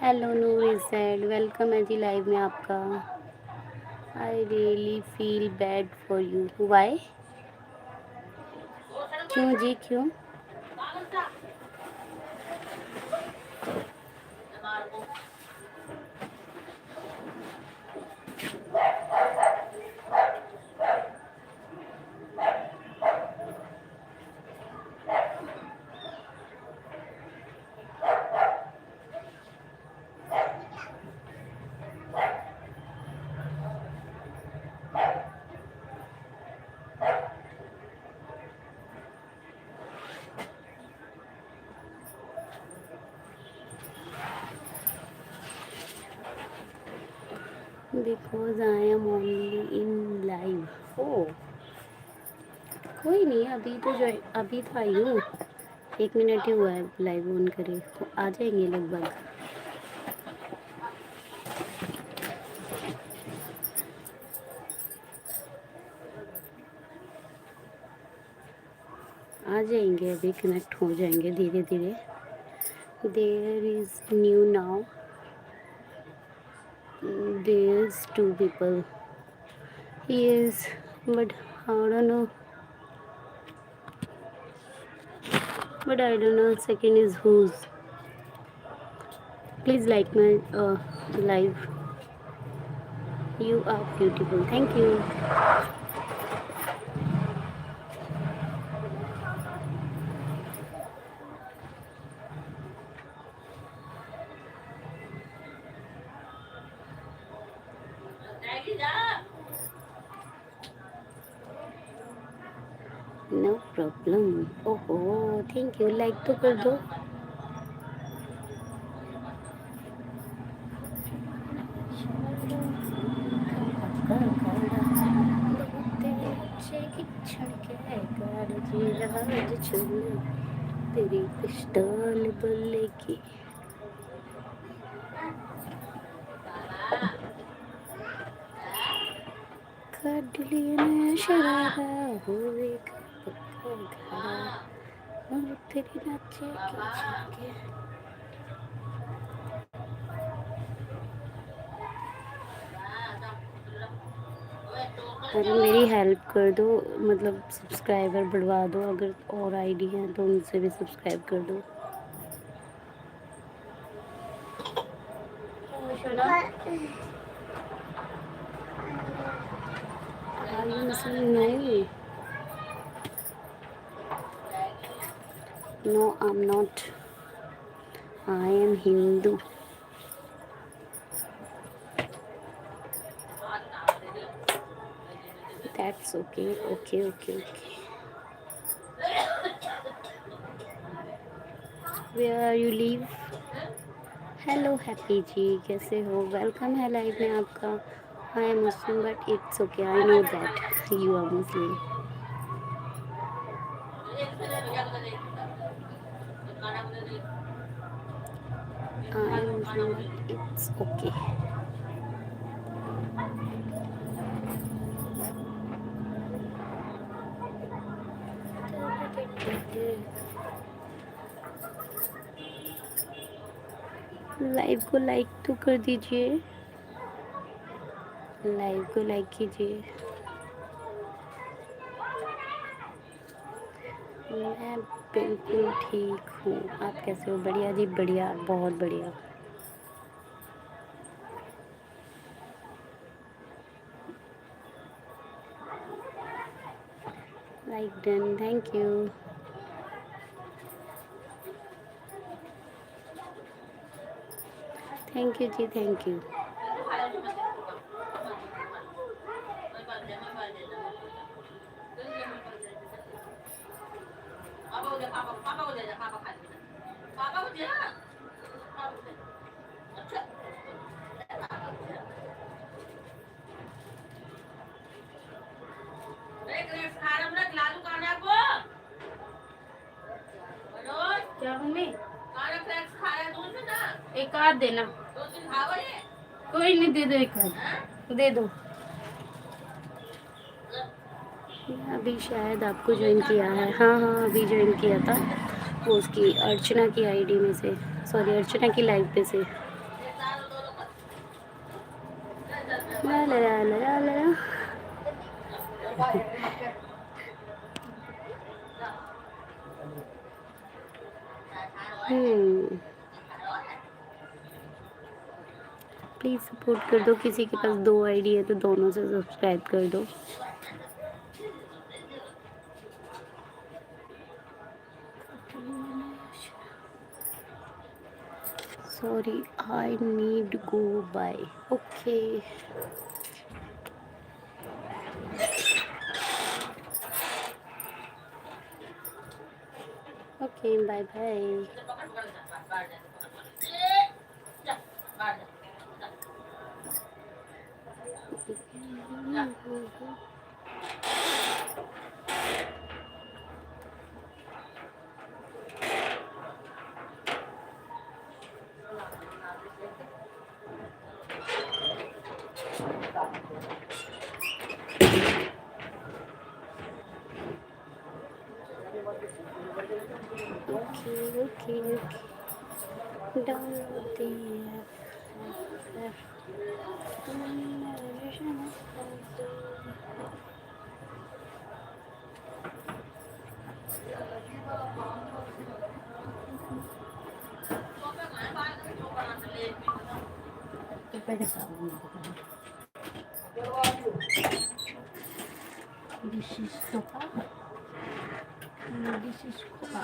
Hello Noor is sad welcome है जी live में आपका। I really feel bad for you. Why? क्यों जी क्यों? Because I am only in live. ओ कोई नहीं, अभी तो आई हूँ। 1 मिनट ही हुआ है लाइव ऑन करे, तो आ जाएंगे लगभग। आ जाएंगे, अभी कनेक्ट हो जाएंगे धीरे धीरे। There is new now, there is 2 people. He is, but I don't know. But I don't know. Second is whose. Please like my live. You are beautiful. Thank you. No problem. Oh, thank you. Like तो कर दो. तेरी pistol बोलेगी. काट लिया नया शरारा होएगा पक्का घरा. और तेरी नाचे की छड़के. अरे मेरी हेल्प कर दो, मतलब सब्सक्राइबर बढ़वा दो, अगर और आईडी हैं तो उनसे भी सब्सक्राइब कर दो. Are you Muslim? No, I'm not. I am Hindu. That's okay. Okay. Where you live? Hello Happy ji, कैसे हो? वेलकम है लाइव में आपका. I am Muslim but it's okay, I know that you are Muslim. I am Muslim but it's okay. Live को like तो कर दीजिए. Live को लाइक कीजिए. मैं बिल्कुल ठीक हूँ. आप कैसे हो? बढ़िया जी, बढ़िया, बहुत बढ़िया. Like done. Thank you. Thank you जी, थैंक यू. क्या मम्मी? एक आध देना. कोई नहीं, दे दो एक आध. दे दो. अभी शायद आपको ज्वाइन किया है. हाँ, अभी ज्वाइन किया था. वो उसकी अर्चना की आईडी में से, सॉरी अर्चना की लाइव पे से. ला ला ला ला ला ला ला। प्लीज़ सपोर्ट कर दो, किसी के पास 2 आईडी है तो दोनों से सब्सक्राइब कर दो। Sorry, I need go bye. Okay okay, bye bye. Okay okay okay, download the app. This is sopa. This is sopa.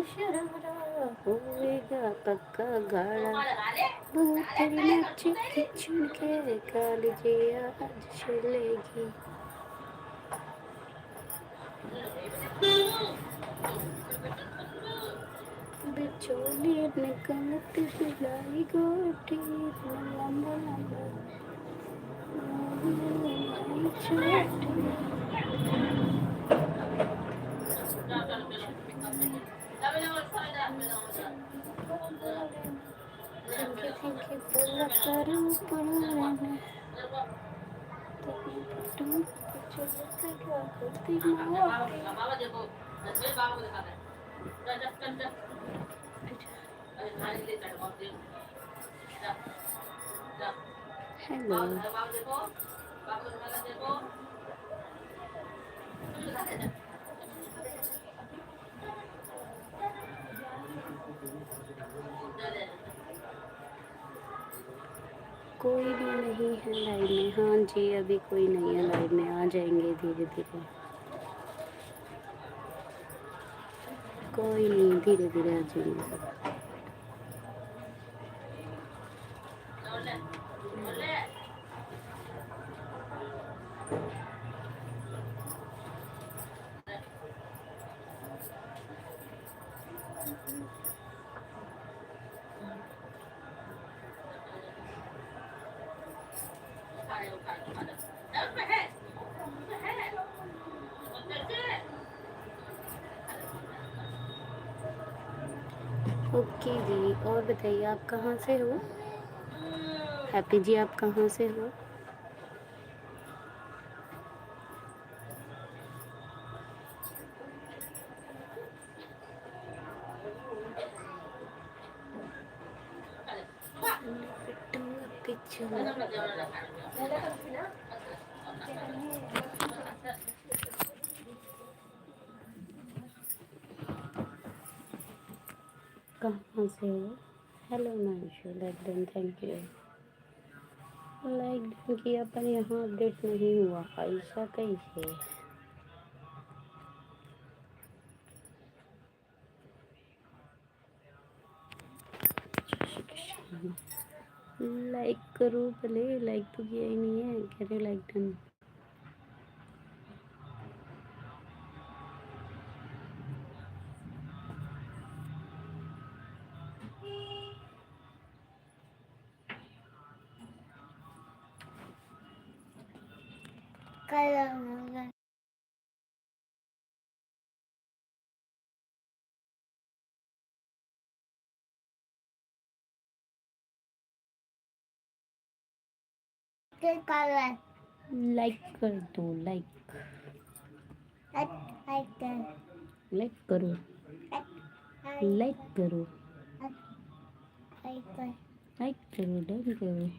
शरारा होएगा पक्का गाड़ा, वो तेरी नच की छुनके कालजे आज चलेगी। बिचौली ने कमत सिलाई गोटी, लंबा लंबा छोटी। थैंक यू बोला करूँ पुराने तुम चलो क्या करती हेलो। कोई भी नहीं है लाइव में। हाँ जी, अभी कोई नहीं है लाइव में, आ जाएंगे धीरे धीरे। कोई नहीं, धीरे धीरे आ जाएंगे। ओके जी, और बताइए आप कहाँ से हो? हैप्पी जी, आप कहाँ से हो? कहाँ से हो? Hello Manshu, like done, thank you. Like done किया पर यहाँ अपडेट नहीं हुआ, ऐसा कैसे? लाइक करो पहले, लाइक तो किया ही नहीं है, कह रहे लाइक डन। लाइक कर दो, लाइक लाइक करो, लाइक करो, लाइक करो, डन करो।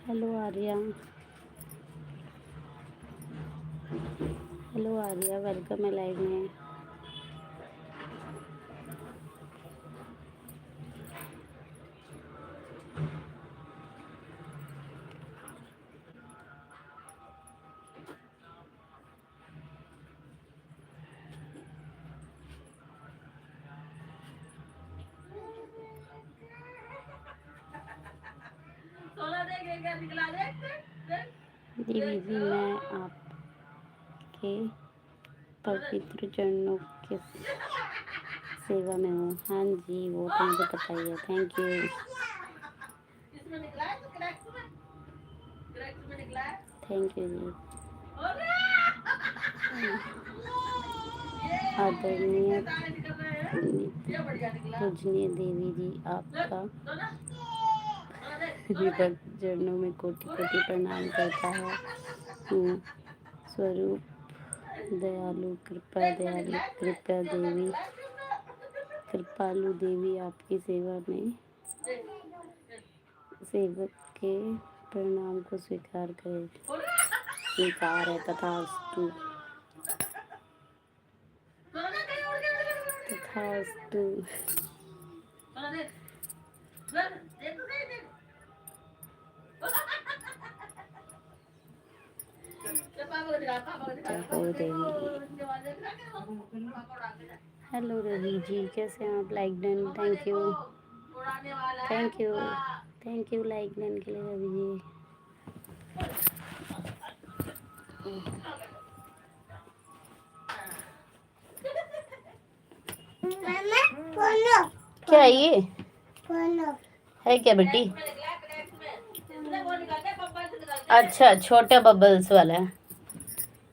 Hello Arya, hello Arya, welcome है लाइव में। दीदी जी, मैं आपके पवित्र चरणों के सेवा में हूँ। हाँ जी, वो तो मुझे पता ही है। थैंक यू, थैंक यू जी। आदरणीय पूजनीय देवी जी, आपका विभक्त चरणों में कोटि कोटि प्रणाम करता है हूँ। स्वरूप दयालु, कृपा देवी, कृपालु देवी, आपकी सेवा में सेवक के प्रणाम को स्वीकार करें। स्वीकार है, तथास्तु, तथास्तु। जय हो देवी। हेलो रवि जी, कैसे हैं आप? Like done, thank you, thank you, thank you like done के लिए रवि जी। क्या है ये? है क्या बेटी? अच्छा, छोटे बबल्स वाला है।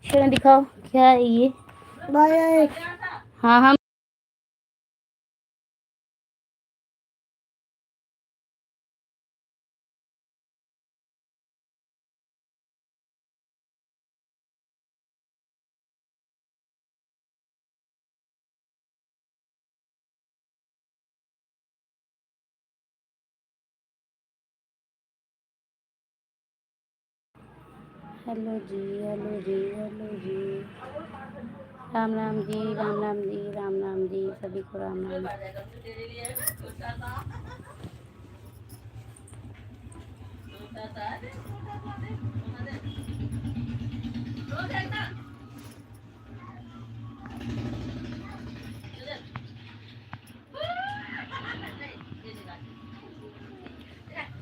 चलो दिखाओ, क्या है ये? हाँ हाँ, हेलो जी, हेलो जी, हेलो जी। राम राम जी, राम राम जी, राम राम जी, सभी को राम राम।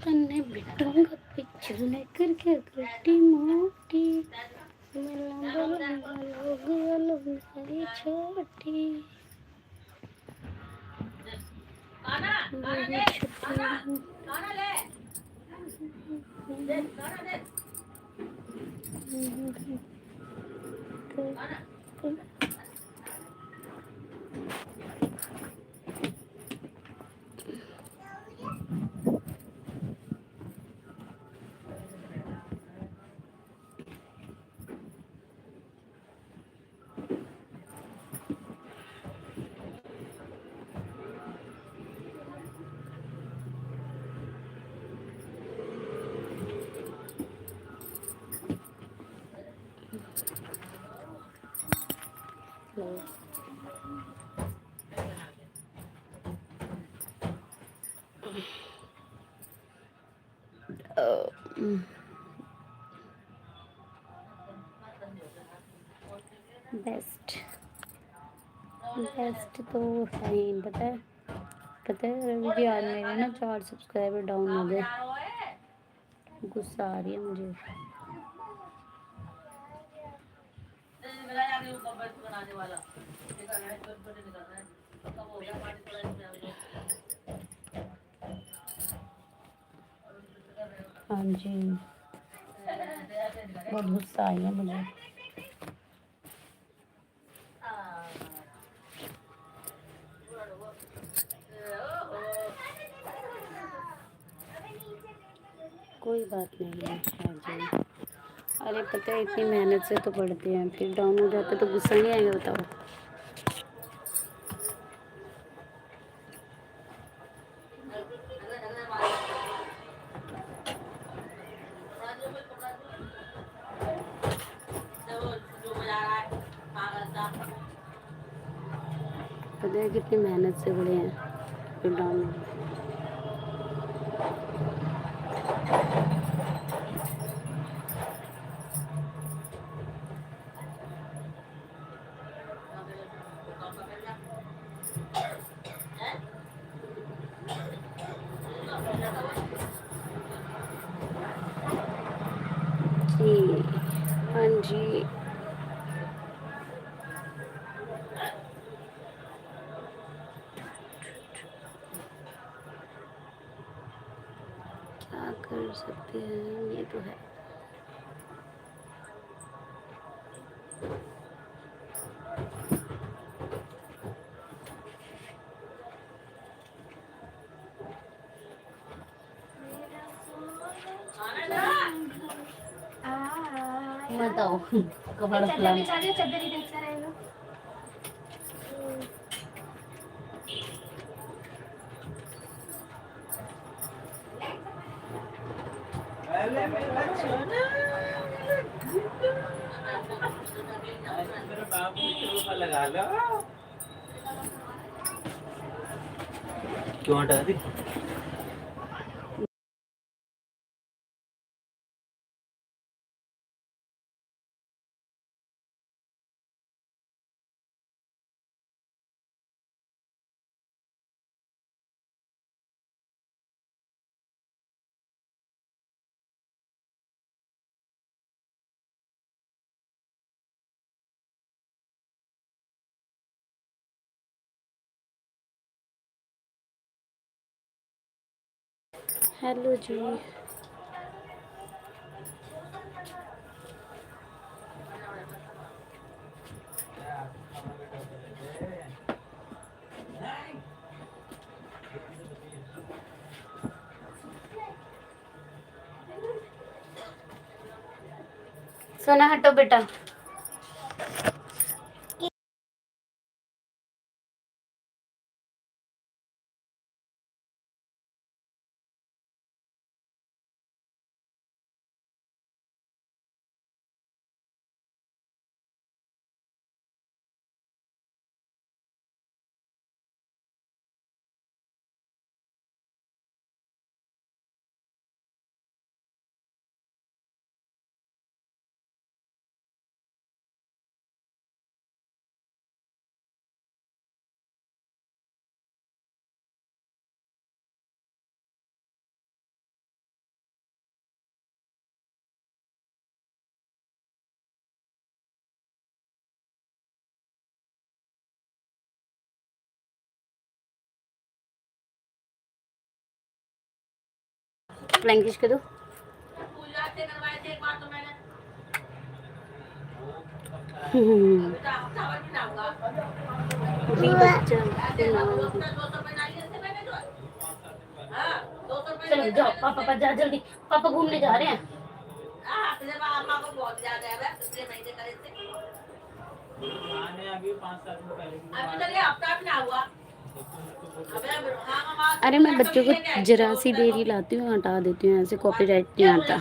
तन्ने बिटूंगा पिछले करके गड्डी मोटी, मैं लंबा लंबा लोग सारी छोटी, मेरी छुट्टी। बेस्ट बेस्ट तो है ही, पता है रवि जी, आज मेरे ना 4 सब्सक्राइबर डाउन हो गए। गुस्सा आ रही है मुझे। हाँ जी, बहुत गुस्सा आई है मुझे। कोई बात नहीं है, आ जाए। अरे पता है, इतनी मेहनत से तो पढ़ते हैं, फिर डाउन हो जाते तो गुस्सा नहीं आएगा, बताओ। पता है कितनी मेहनत से पढ़े हैं, फिर डाउन हो जाते हैं। जी हाँ जी। क्या कर सकते हैं, ये तो है। बताओ कपड़ा चद्दर ही देखता रहेगा। लगा लो क्यों हटा दी। हेलो जी। सोना हटो बेटा। फ्लैंकिश कर दो। अभी बच्चा चलो जाओ, पापा पापा जा जल्दी, पापा घूमने जा रहे हैं। अभी 5-7 दिन पहले अरे मैं बच्चों को जरा सी देर ही लाती हूँ, हटा देती हूँ, ऐसे कॉपीराइट नहीं आता।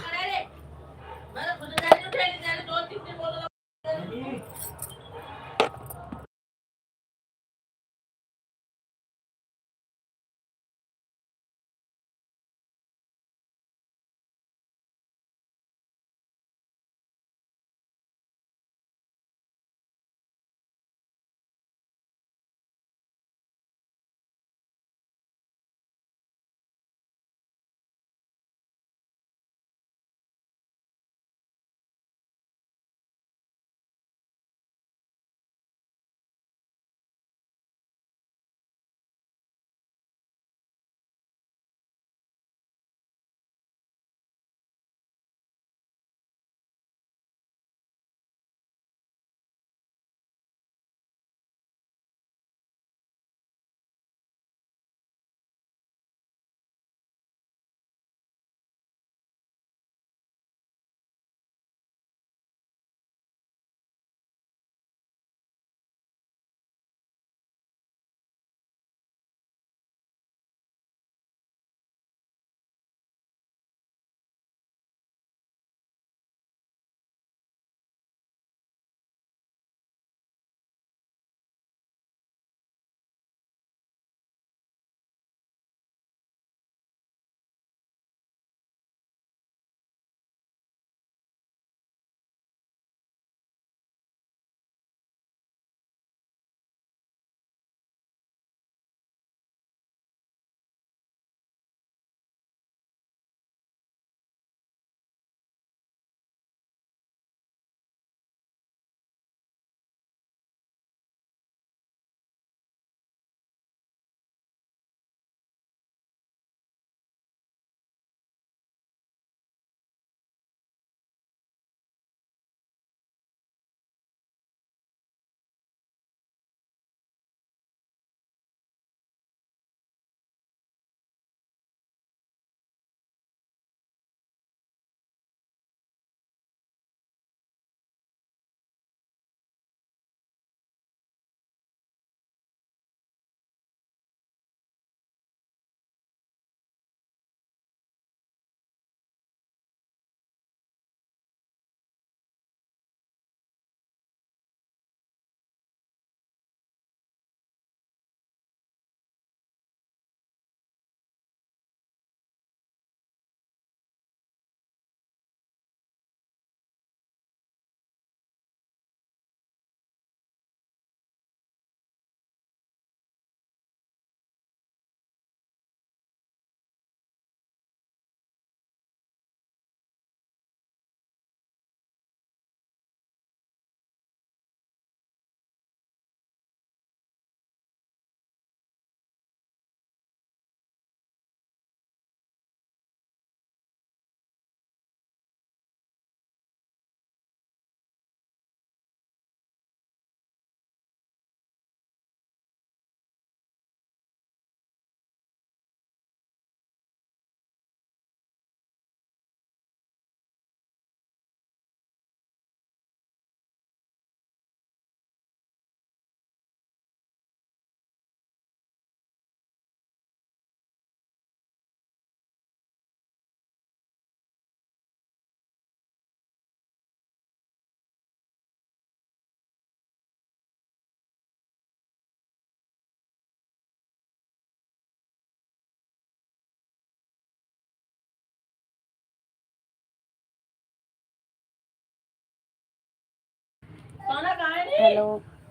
Hello,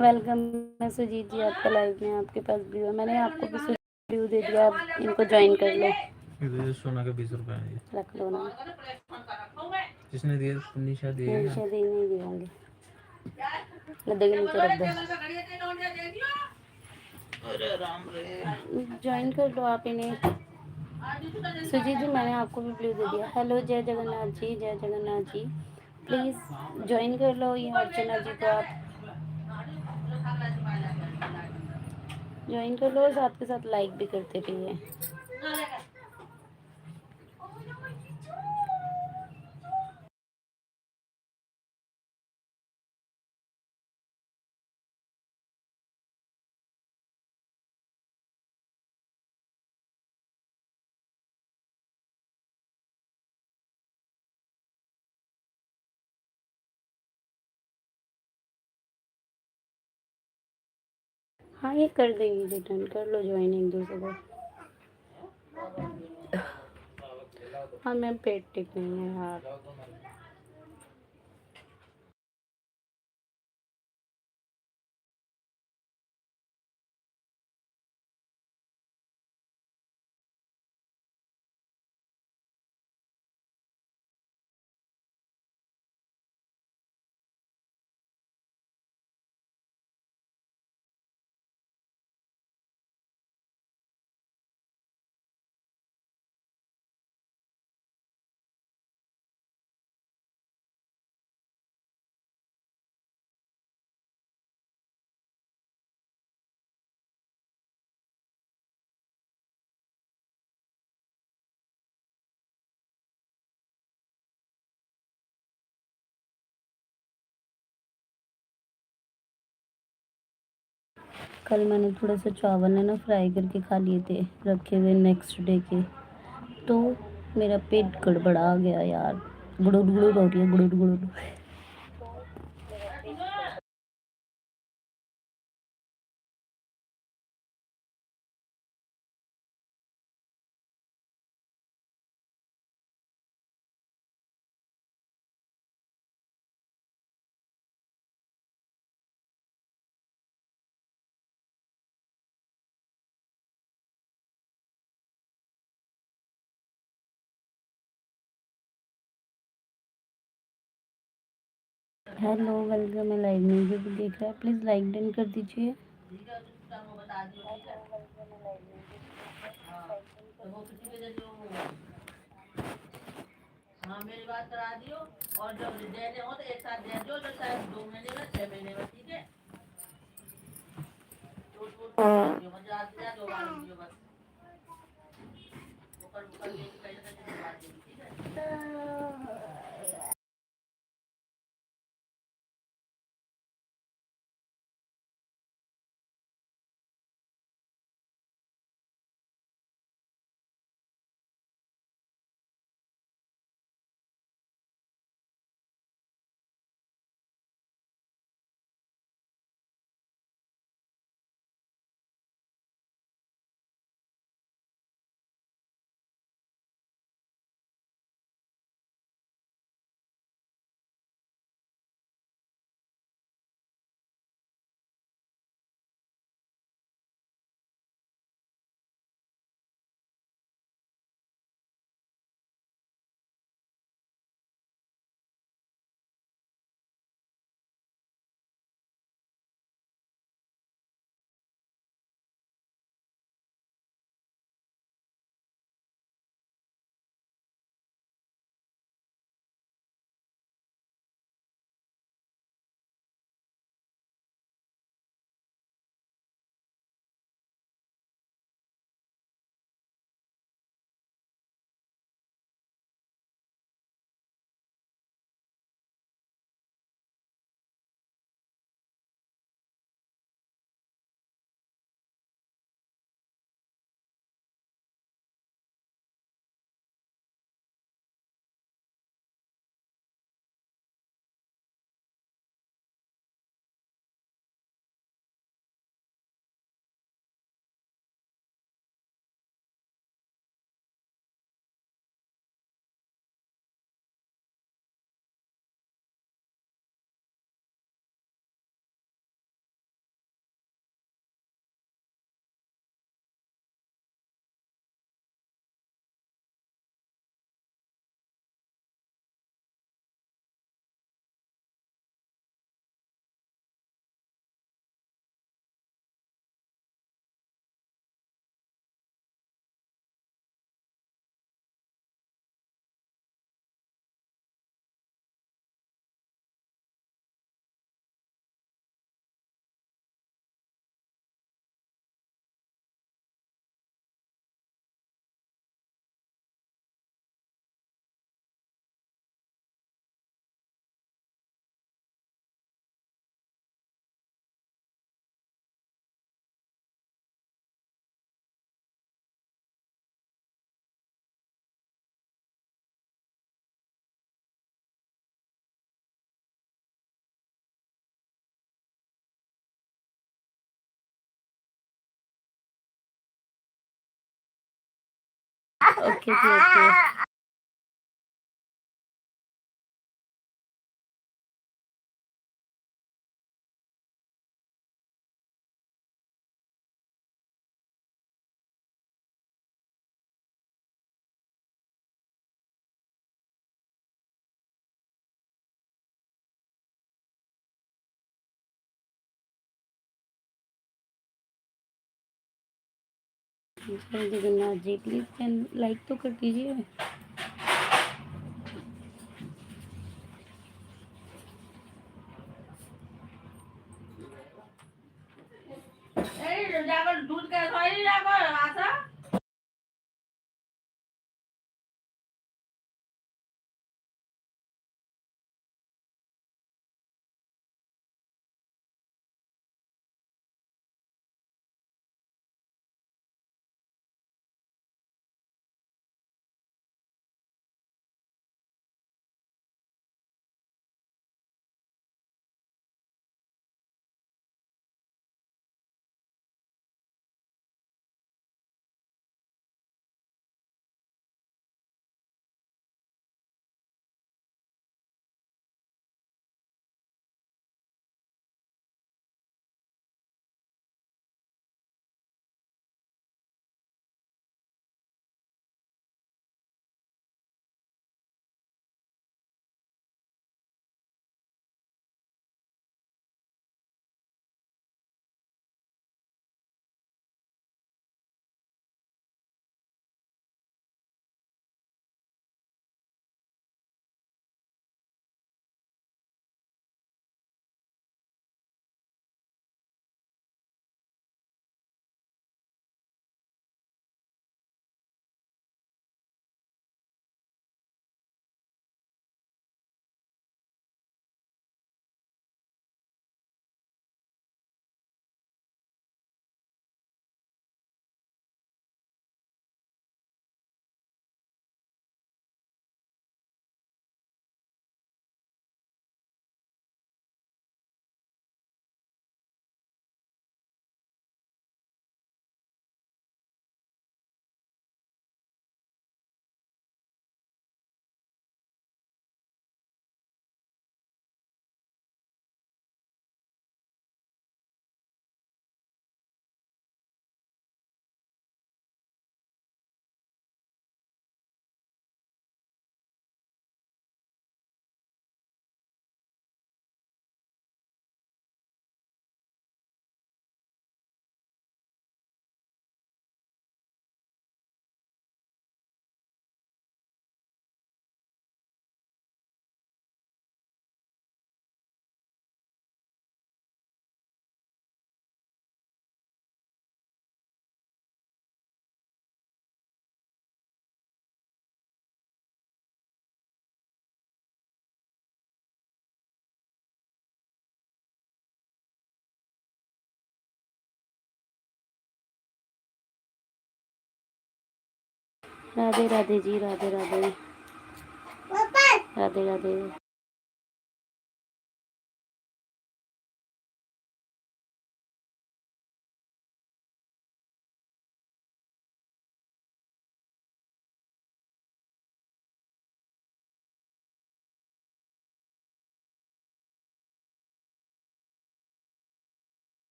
welcome. मैं सुजीत जी आपका लाइव में आपके पास व्यू है। मैंने आपको भी व्यू दे दिया, आप इनको ज्वाइन कर लो। ये सोना का 20 रुपए है ये। रख लो ना। किसने दिए? निशा दिए क्या? निशा दी नहीं दिए होंगे, गद्दे के नीचे रख दो। अरे राम रे। ज्वाइन कर लो आप इन्हें। सुजीत जी मैंने आपको भी व्यू दे दिया। हेलो, जय जगन्नाथ जी, जय जगन्नाथ जी। प्लीज़ ज्वाइन कर लो ये अर्चना जी को, आप ज्वाइन कर लो और साथ के साथ लाइक भी करते रहिए। हाँ, ये कर देंगी रिटर्न, कर लो ज्वाइन एक दूसरे को। हाँ मैम, पेट टिक नहीं है यार। कल मैंने थोड़ा सा चावल है ना फ्राई करके खा लिए थे रखे हुए नेक्स्ट डे के, तो मेरा पेट गड़बड़ा गया यार। गुड़ुड़ गुड़ुड़ हो रही है, गुड़ुड़ गुड़ुड़। हेलो, वेलकम है लाइव में, जो भी देख रहा है प्लीज़ लाइक डन कर दीजिए। हाँ मेरी बात करा दियो, और जब देने हो तो एक साथ दे दो, जो शायद 2 महीने में 6 महीने में, ठीक है। तो मुझे आज दिया 2 बार वीडियो बस, वो कर देगी, कहीं ना कहीं बात देगी, ठीक है। Okay okay. जय Jagannath ji, please can like तो कर दीजिए। दूध का राधे राधे जी, राधे राधे, राधे राधे।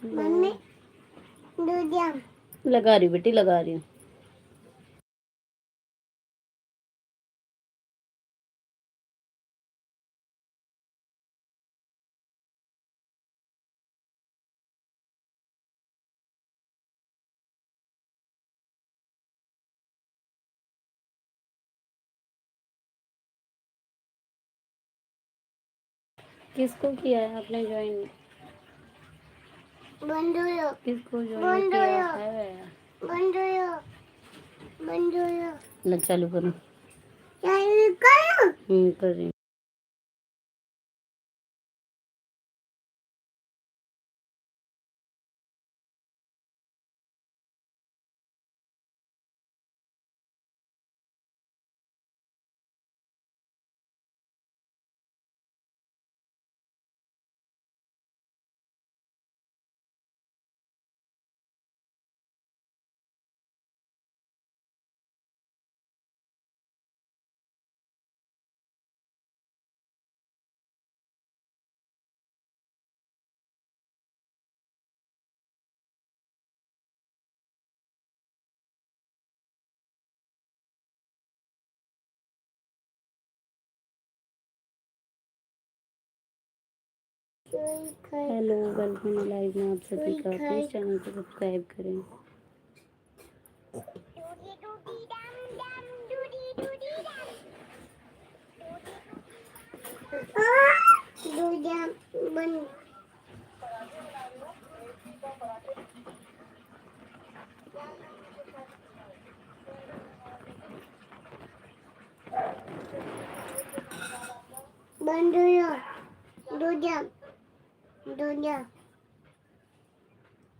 मम्मी लगा रही बेटी, लगा रही हूँ। किसको किया है आपने ज्वाइन? किसको ज्वाइन किया है? लग चालू करो। कर रही हूँ। हेलो, वेलकम लाइव में आप सभी का। प्लीज चैनल को सब्सक्राइब करें।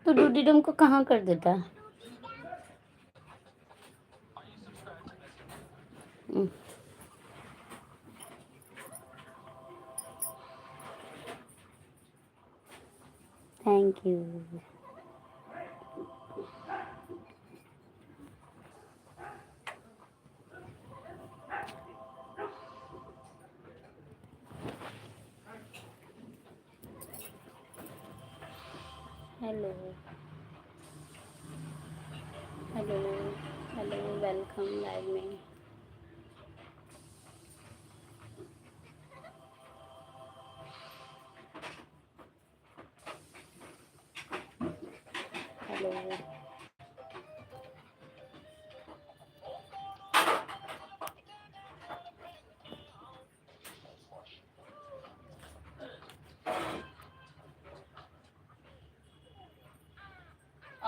तो डूडीडम को कहाँ कर देता है? Thank you. Hello hello hello, welcome live में। हेलो।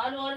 और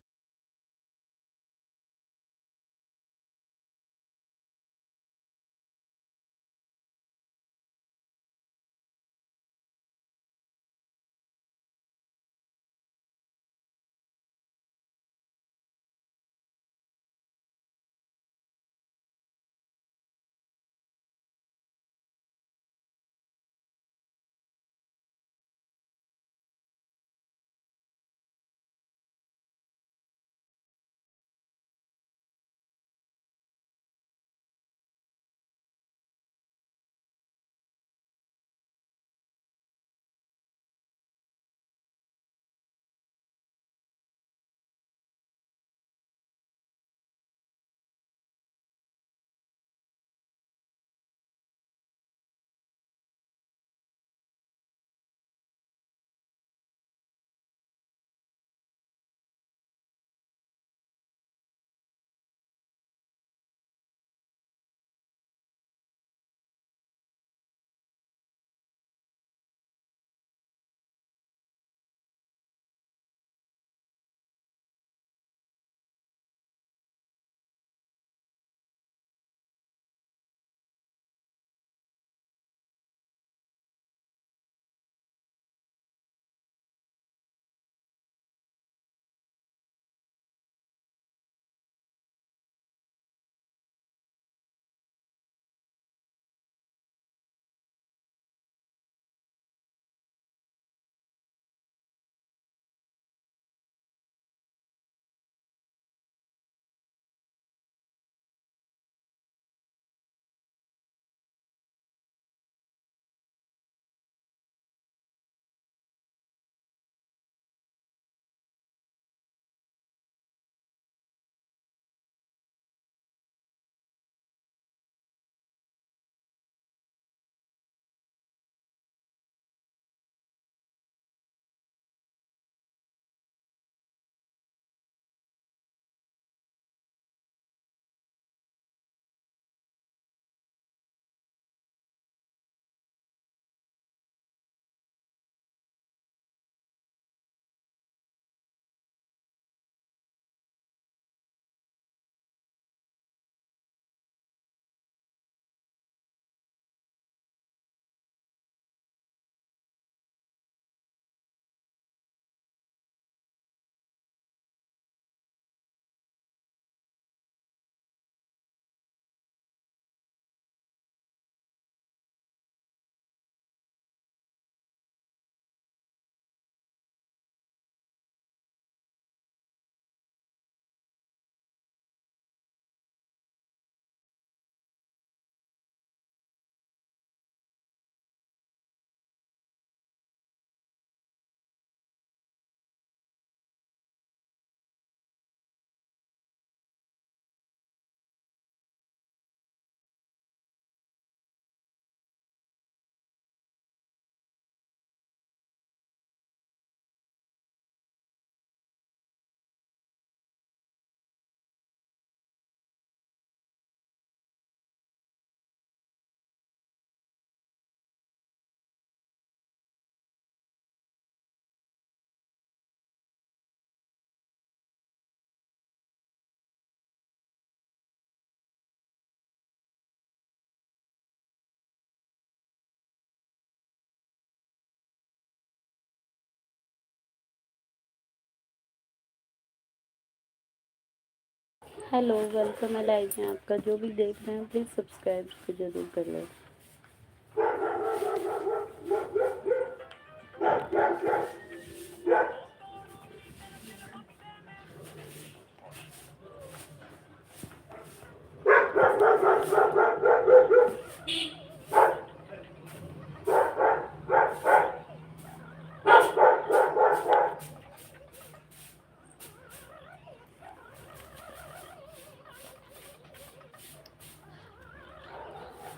हेलो, वेलकम है लाइव में आपका। जो भी देख रहे हैं प्लीज़ सब्सक्राइब तो जरूर कर लें।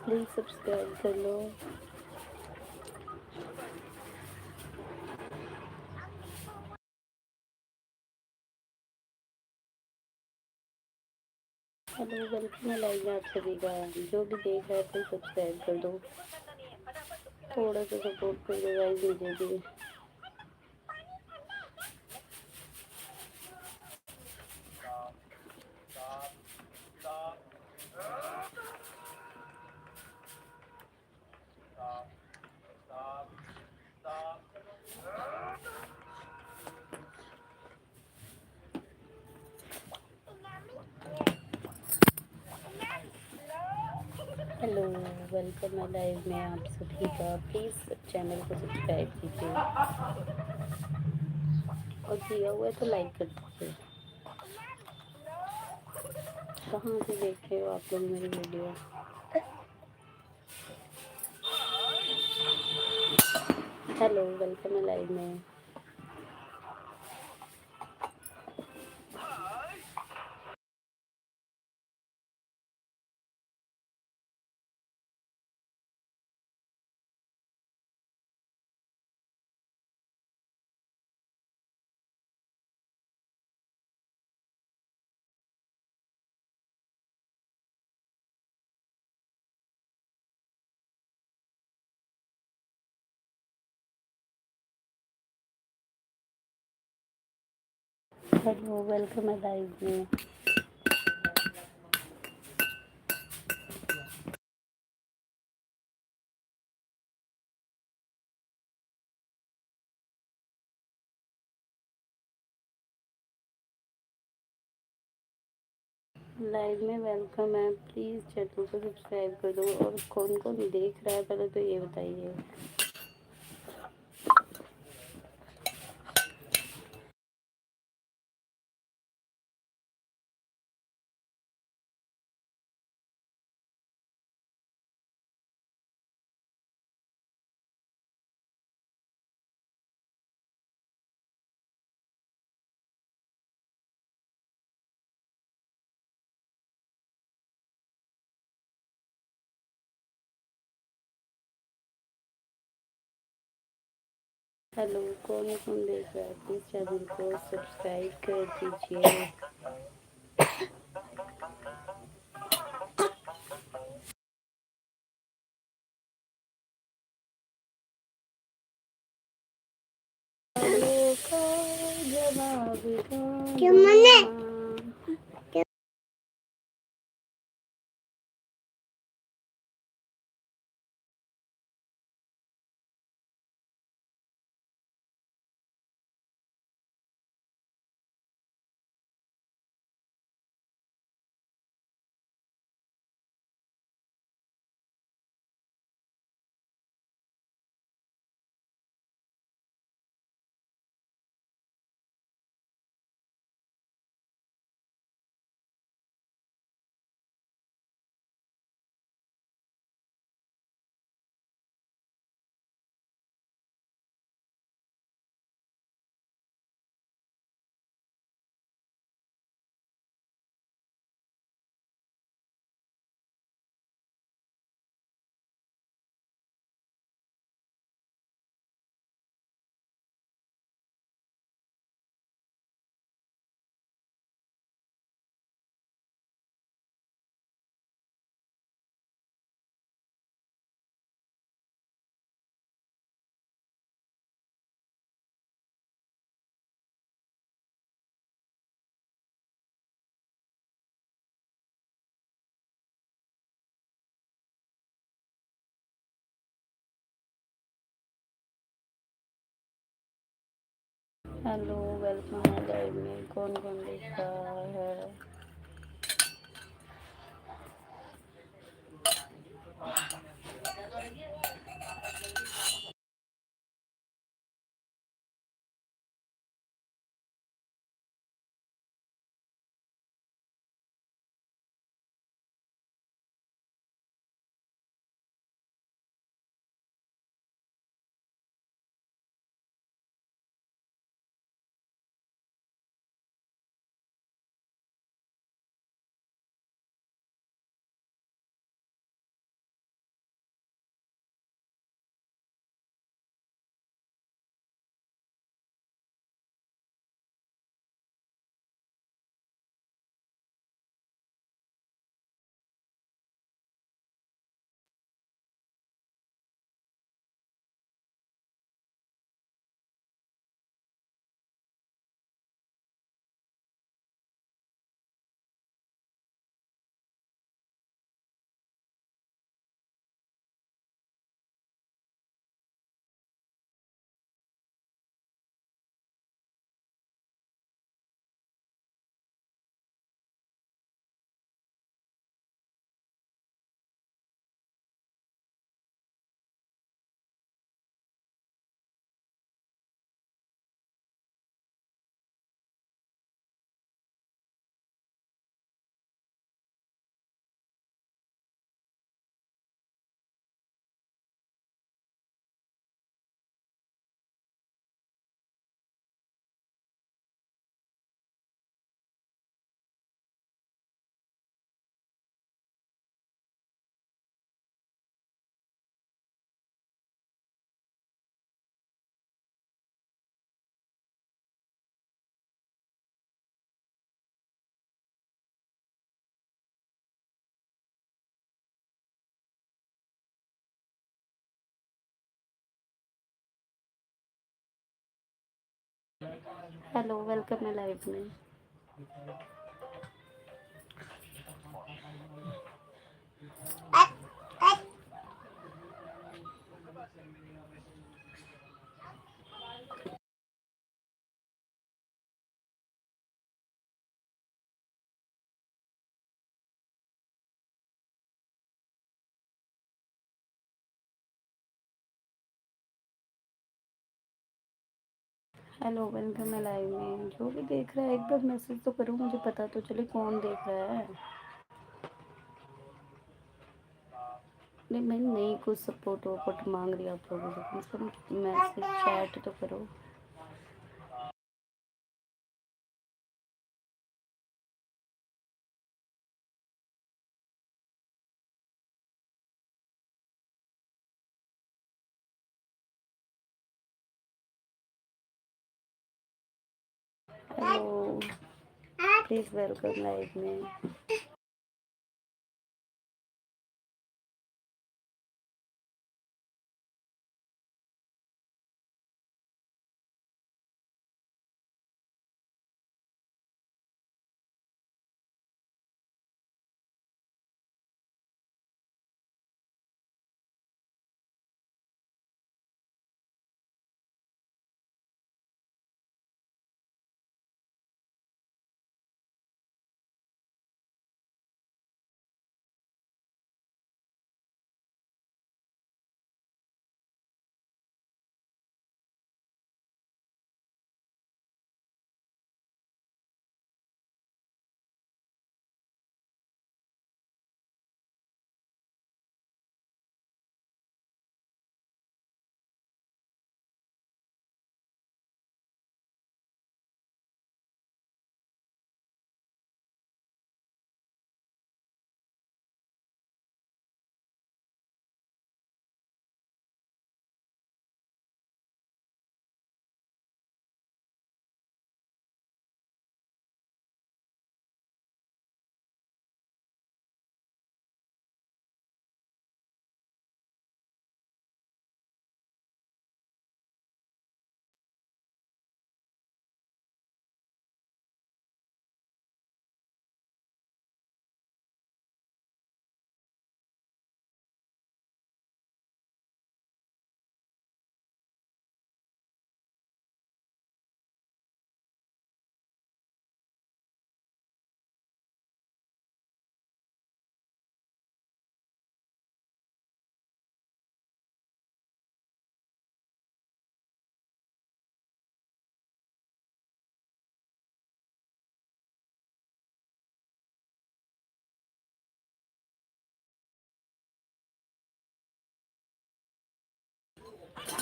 प्लीज़ सब्सक्राइब कर लो। हेलो, वेलकम है लाइव में आप सभी का। जो भी देख रहा है प्लीज़ सब्सक्राइब कर दो। थोड़ा सा सपोर्ट कर दो गाइस मुझे भी। हेलो, वेलकम है लाइव में आप सभी का। प्लीज़ चैनल को सब्सक्राइब कीजिए और किया हुआ है तो लाइक कर दीजिए। कहाँ से देख रहे हो आप लोग मेरी वीडियो? हेलो, वेलकम है लाइव में। हेलो, वेलकम है लाइव में। लाइव में वेलकम है। प्लीज़ चैनल को सब्सक्राइब कर दो। और कौन कौन देख रहा है पहले तो ये बताइए। हेलो, कौन कौन देख रहा है प्लीज़ चैनल को सब्सक्राइब कर दीजिए। सवालों का जवाब दो ना। हेलो, वेलकम है लाइव में। कौन कौन देख रहा है? हेलो, वेलकम है लाइव में। हेलो, वेलकम है लाइव में। जो भी देख रहा है एक बार मैसेज तो करो, मुझे पता तो चले कौन देख रहा है। नहीं, मैं नहीं कुछ सपोर्ट वोपोर्ट मांग रही आप लोगों से, कम से कम मैसेज चैट तो करो। हेलो, प्लीज़ वेलकम लाइव में।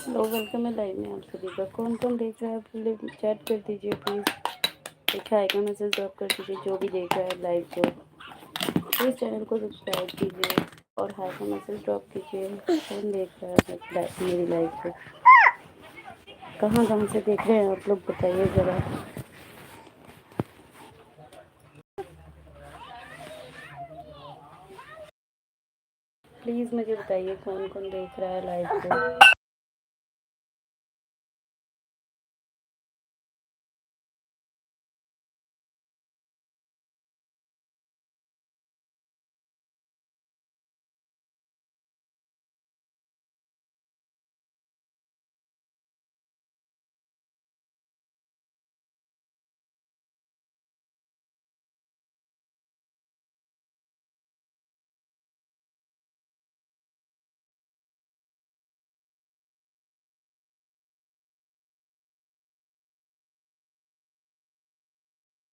हेलो, वेलकम है लाइव में आप सभी का। कौन कौन देख रहा है प्लीज चैट कर दीजिए प्लीज़। एक हाई का मैसेज ड्रॉप कर दीजिए जो भी देख रहा है लाइव को। प्लीज़ चैनल को सब्सक्राइब कीजिए और हाई का मैसेज ड्रॉप कीजिए। कौन देख रहा है मेरी लाइव को? कहाँ से देख रहे हैं आप लोग, बताइए ज़रा। प्लीज़ मुझे बताइए कौन कौन देख रहा है लाइव को।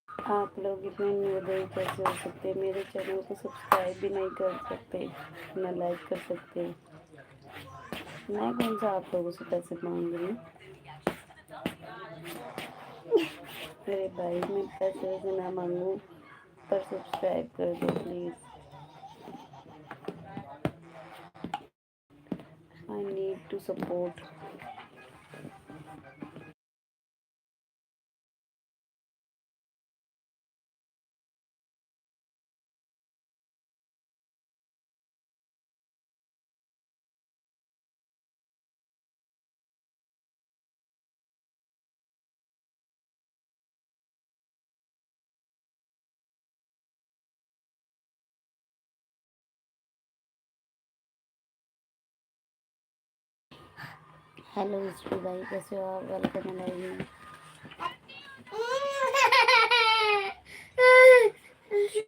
आप लोग इतने निर्दयी कैसे हो सकते हैं? मेरे चैनल को सब्सक्राइब भी नहीं कर सकते, ना लाइक कर सकते। मैं कौन सा आप लोगों से पैसे मांग रही हूँ? मेरे भाई, मैं पैसे वैसे ना मांगूँ, पर सब्सक्राइब कर दो please. I need to support. Hello history भाई, कैसे हो आप? वेलकम है लाइव में।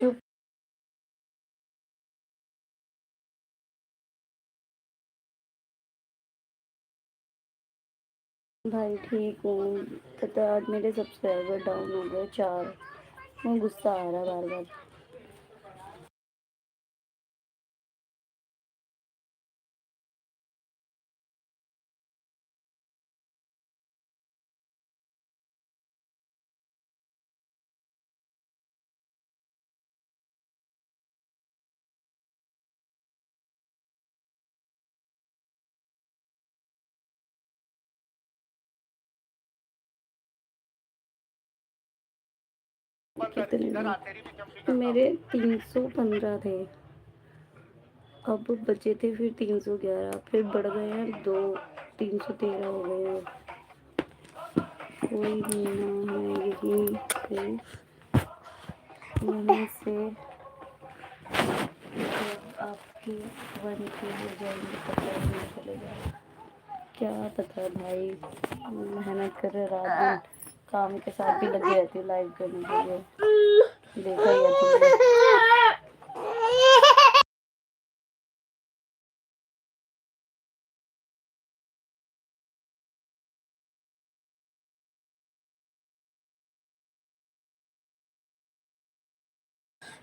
चुप। भाई ठीक हूँ। पता है, आज मेरे सब्सक्राइबर डाउन हो गए 4। मैं गुस्सा आ रहा बार बार। कितने मेरे 315 थे। अब बचे थे फिर 311, फिर बढ़ गए हैं 2, 313 हो गए हैं। कोई महीना है यहीं से जब आपकी 1K हो जाएंगे पता ही नहीं चलेगा। क्या पता भाई, मेहनत कर रहे रात दिन, काम के साथ भी लगी रहती हूँ लाइव करने के लिए। देखा ही है तुमने।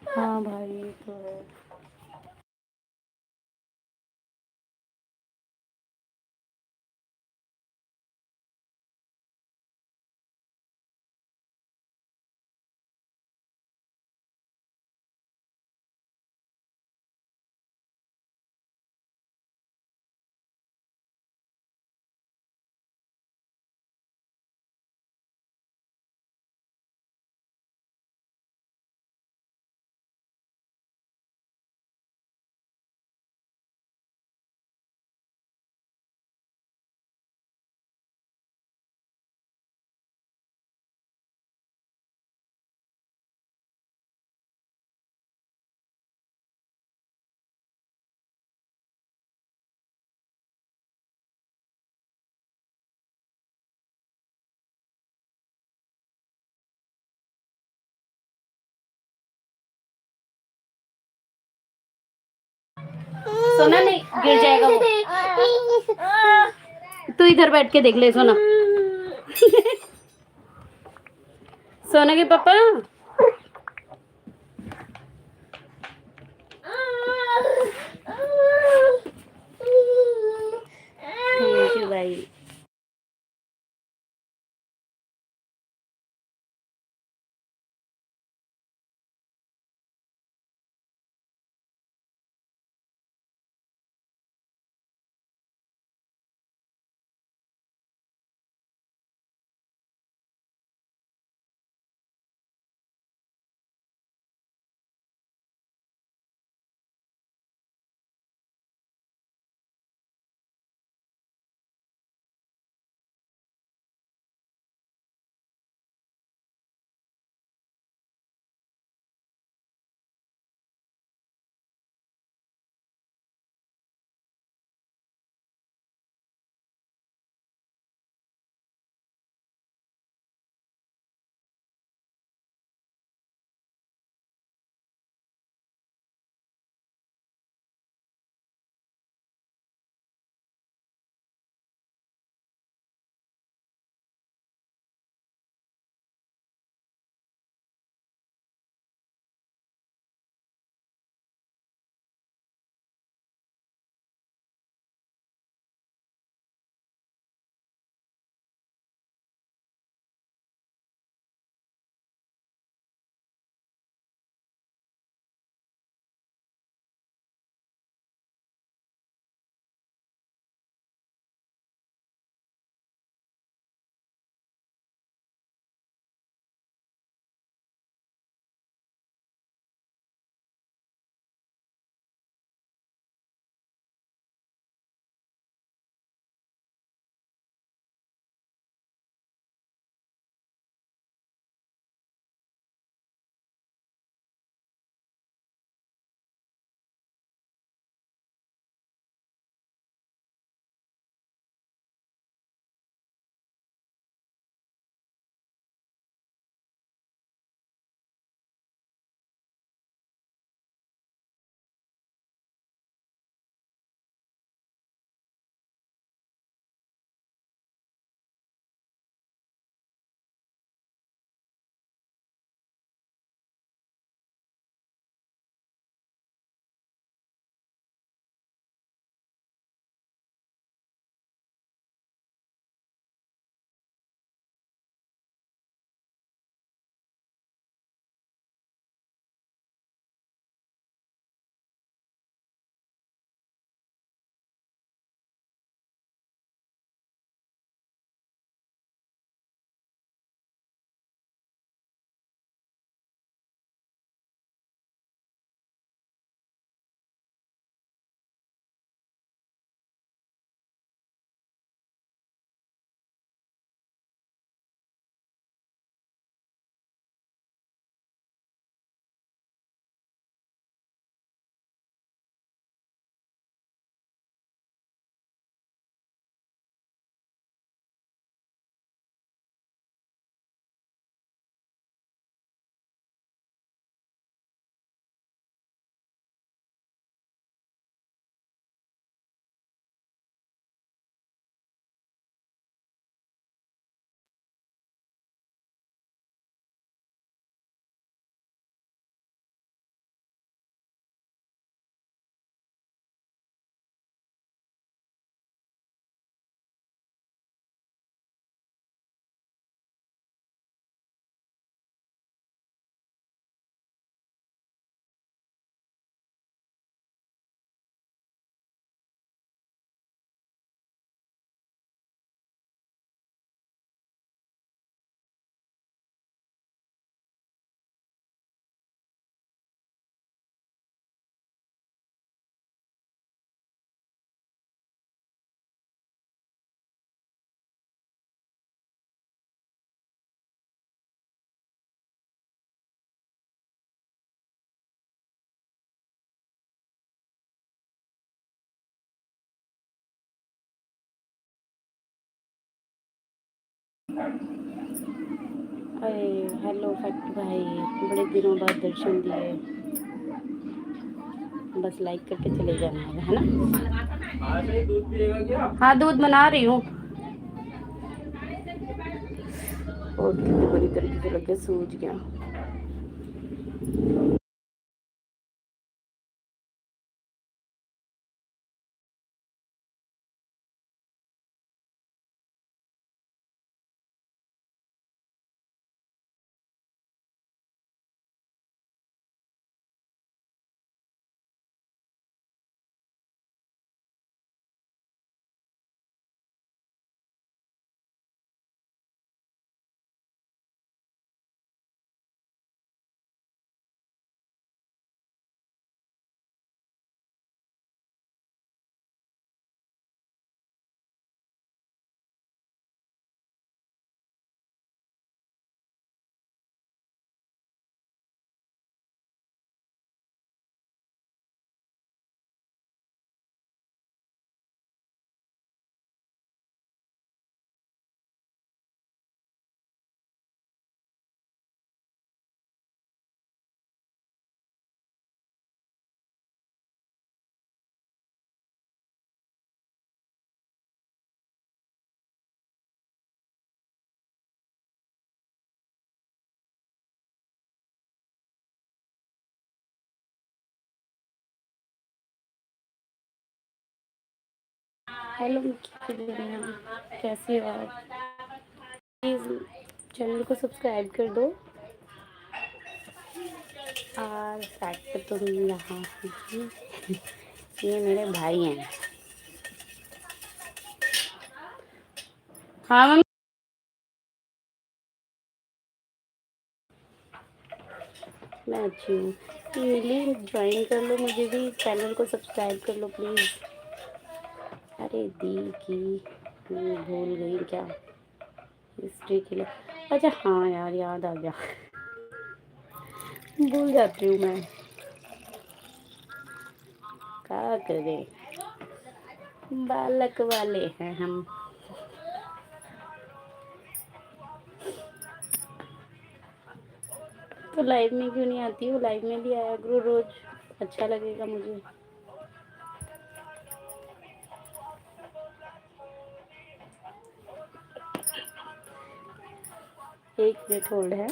हाँ भाई ये तो है। सोना नहीं, गिर जाएगा वो। तू इधर बैठ के देख ले सोना। सोना के पापा। थैंक यू भाई। अरे हेलो फैक्ट भाई, बड़े दिनों बाद दर्शन दिए। बस लाइक करके चले जाना है ना। दूध पिएगा क्या? हाँ दूध बना रही हूँ। और कितनी बड़ी तरीके से लग गया, सूज गया। हेलो कैसी हो आप? प्लीज़ चैनल को सब्सक्राइब कर दो। और फैक्ट तुम यहाँ ये मेरे भाई हैं। हाँ मम्मी। मैं अच्छी हूँ। मिली ज्वाइन कर लो, मुझे भी चैनल को सब्सक्राइब कर लो प्लीज़। अरे दी की भूल गई क्या हिस्ट्री के लिए? अच्छा हाँ यार, याद आ गया। भूल जाती हूँ मैं, क्या करें, बालक वाले हैं हम। तो लाइव में क्यों नहीं आती हो? लाइव में भी आया करो रोज, अच्छा लगेगा मुझे। एक मिनट होल्ड है।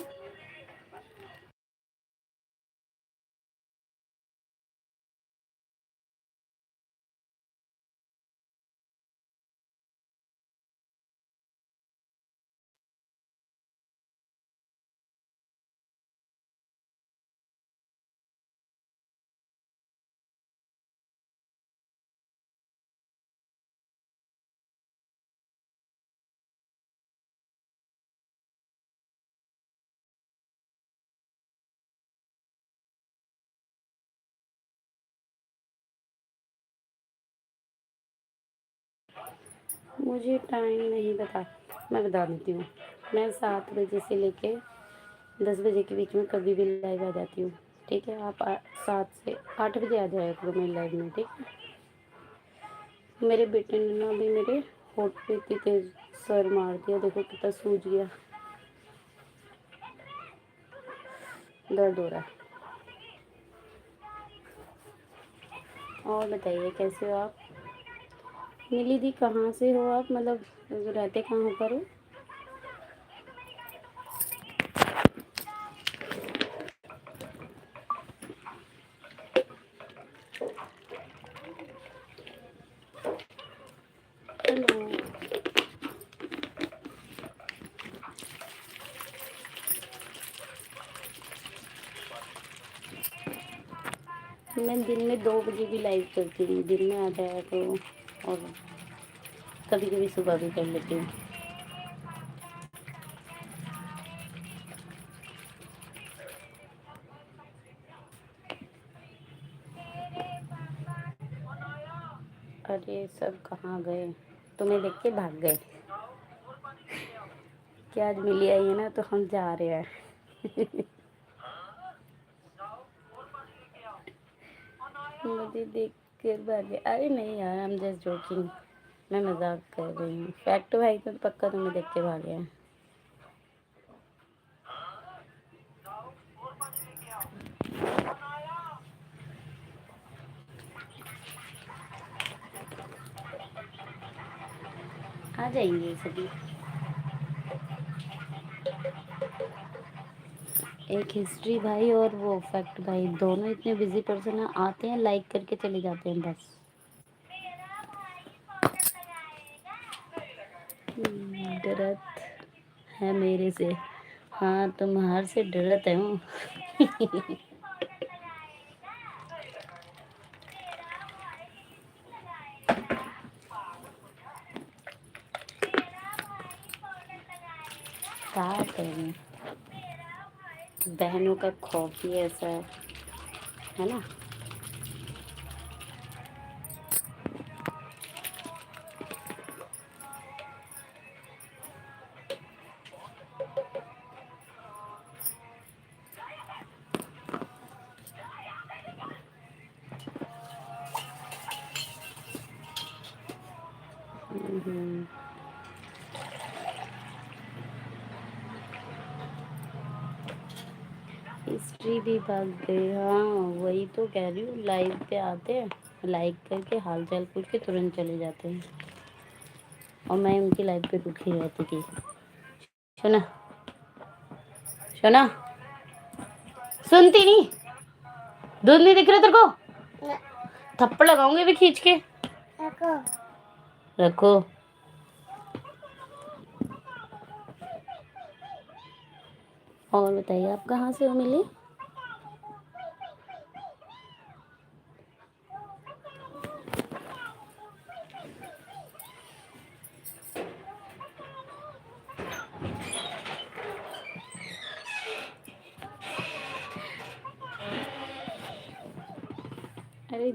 मुझे टाइम नहीं बता, मैं बता देती हूँ। मैं 7 बजे से लेके 10 बजे के बीच में कभी भी लाइव आ जाती हूँ। ठीक है, आप 7 से 8 बजे आ जाया करो मेरे लाइव में, ठीक है। मेरे बेटे ने ना अभी मेरे होठ पे इतनी तेज सर मार दिया, देखो कितना सूज गया, दर्द हो रहा है। और बताइए कैसे हो आप? मिली दी कहाँ से हो आप, मतलब रहते कहाँ पर हो? हेलो। मैं दिन में 2 बजे भी लाइव करती हूँ, दिन में आ जाया तो। और कभी कभी सुबह भी कर लेती हूँ। अरे सब कहाँ गए, तुम्हें देख के भाग गए। क्या आज मिली आई है ना, तो हम जा रहे हैं। मुझे देख कर भागे, अरे नहीं यार, आई एम जस्ट जोकिंग। मैं मजाक कर रही हूँ। फैक्ट भाई तो पक्का तुम्हें देख के भागे हैं। आ जाएंगे सभी। एक हिस्ट्री भाई और वो फैक्ट भाई दोनों इतने बिजी पर्सन है, आते हैं लाइक करके चले जाते हैं बस। डरत है मेरे से। हाँ तुम हार से डरत है हूँ। क्या करें, बहनों का खौफ ही ऐसा है ना। हम्म, हिस्ट्री भी भाग गई। हाँ वही तो कह रही हूँ, लाइव पे आते हैं, लाइक करके हाल चाल पूछ के तुरंत चले जाते हैं। और मैं उनकी लाइव पे रुकी रहती थी। सुना सुना, सुनती नहीं, दूध नहीं दिख रहा तेरे को, थप्पड़ लगाऊंगी भी खींच के। रखो रखो। और बताइए आप कहाँ से हो मिली। अरे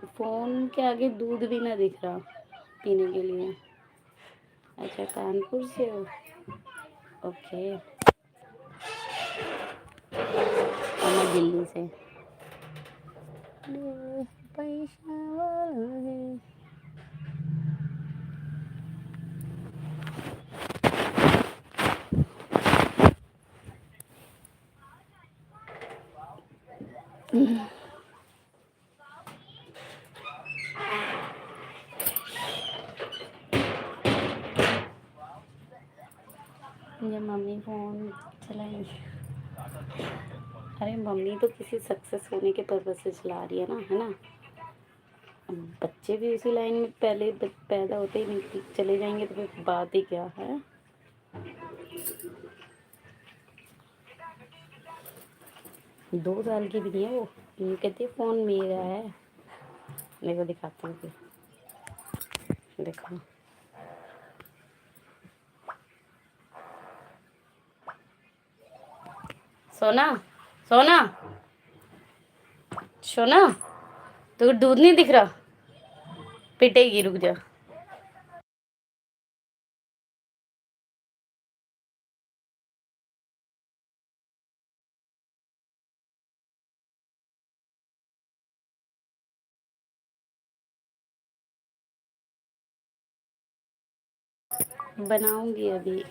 फोन के आगे दूध भी ना दिख रहा पीने के लिए। अच्छा कानपुर से हो, ओके। और मैं दिल्ली से। पैसा वाला है। मुझे मम्मी फ़ोन चलाएंगी। अरे मम्मी तो किसी सक्सेस होने के पर्पज से चला रही है ना। अब बच्चे भी उसी लाइन में पहले पैदा होते ही निकल चले जाएंगे तो फिर बात ही क्या है। 2 साल की भी नहीं है वो, ये कहती है फ़ोन मेरा है। मेरे को दिखाती हूँ फिर, देखो। सोना सोना सोना, तो दूध नहीं दिख रहा, पिटेगी, रुक जा। बनाऊंगी अभी।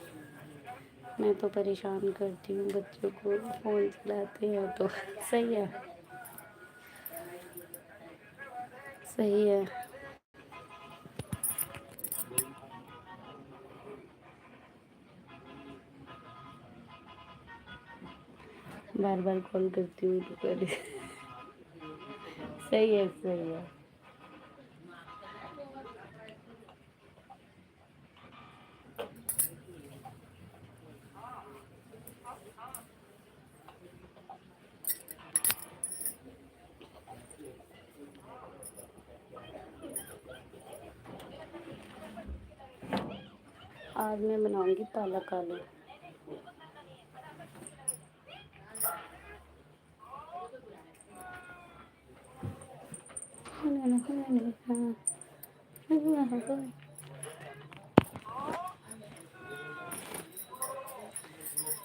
मैं तो परेशान करती हूँ बच्चों को, फ़ोन चलाते हैं तो। सही है सही है। बार बार कॉल करती हूँ तो कर। सही है सही है। आज मैं बनाऊंगी पालक आलू।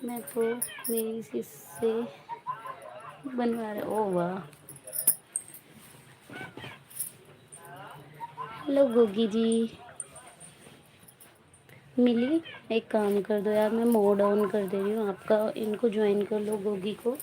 मैं तो मेरी से बनवा रहा। ओ वाह, हेलो गोगी जी। मिली, एक काम कर दो यार, मैं मोड ऑन कर दे रही हूँ आपका, इनको ज्वाइन कर लो गोगी को।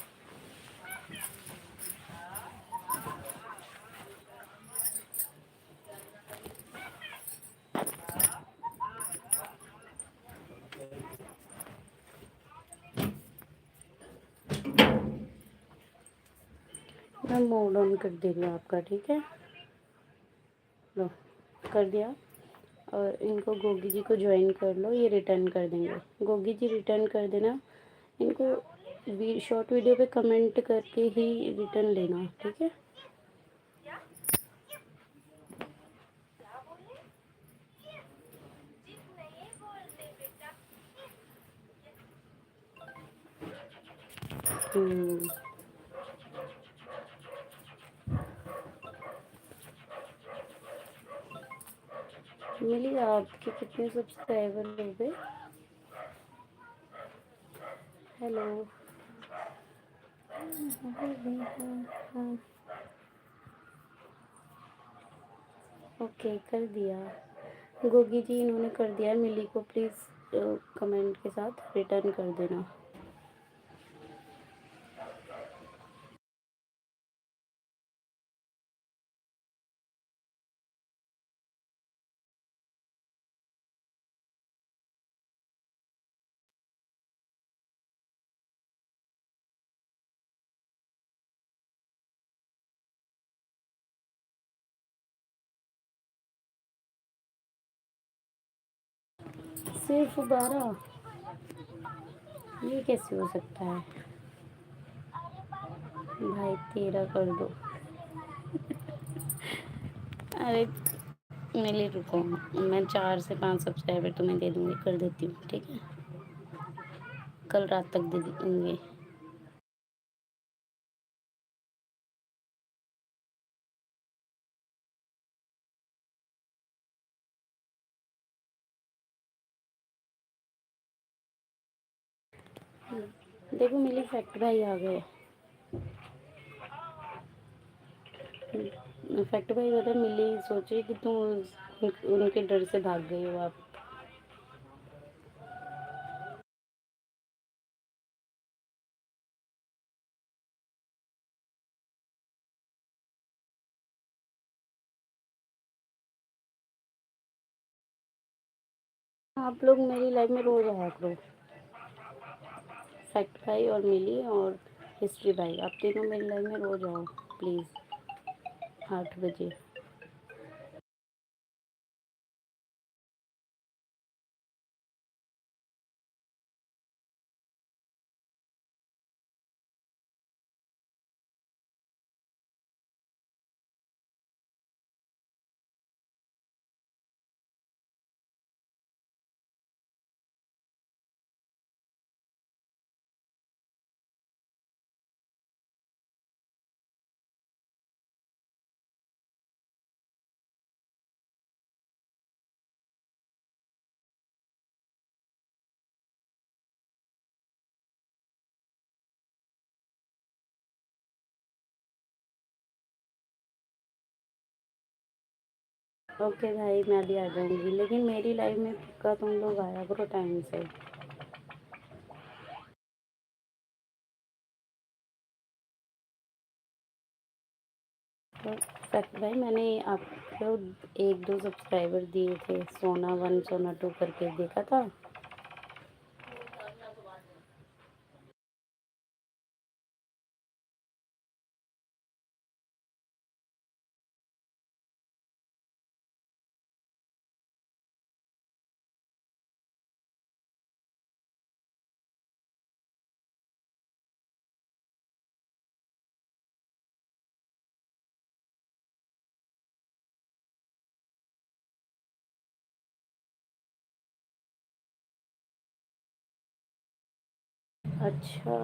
मैं मोड ऑन कर दे रही हूँ आपका, ठीक है। लो, कर दिया। और इनको गोगी जी को ज्वाइन कर लो, ये रिटर्न कर देंगे। गोगी जी रिटर्न कर देना इनको। शॉर्ट वीडियो पे कमेंट करके ही रिटर्न लेना, ठीक है। हम्म, मिली आपके कितने सब्सक्राइबर हो गए? हेलो। ओके, कर दिया गोगी जी, इन्होंने कर दिया है। मिली को प्लीज़ कमेंट के साथ रिटर्न कर देना। सिर्फ 12? ये कैसे हो सकता है भाई, 13 कर दो। अरे मिली, रुको, मैं 4 से 5 सब्सक्राइबर तुम्हें दे दूँगी, कर देती हूँ, ठीक है। कल रात तक दे देंगे। देखो मिली, फैक्ट भाई आ गए। फैक्ट भाई बता, मिली सोचे कि तुम उनके डर से भाग गई हो आप। आप लोग मेरी लाइफ में रोज आया करो। फैक्ट भाई और मिली और हिस्ट्री भाई, आप तीनों मेरी लाइफ में रोज आओ प्लीज़, 8 बजे। ओके भाई, मैं भी आ जाऊँगी, लेकिन मेरी लाइफ में पक्का तुम लोग आया करो टाइम से। तो फैक्ट भाई, मैंने आपको 1-2 सब्सक्राइबर दिए थे, सोना 1 सोना 2 करके, देखा था। अच्छा।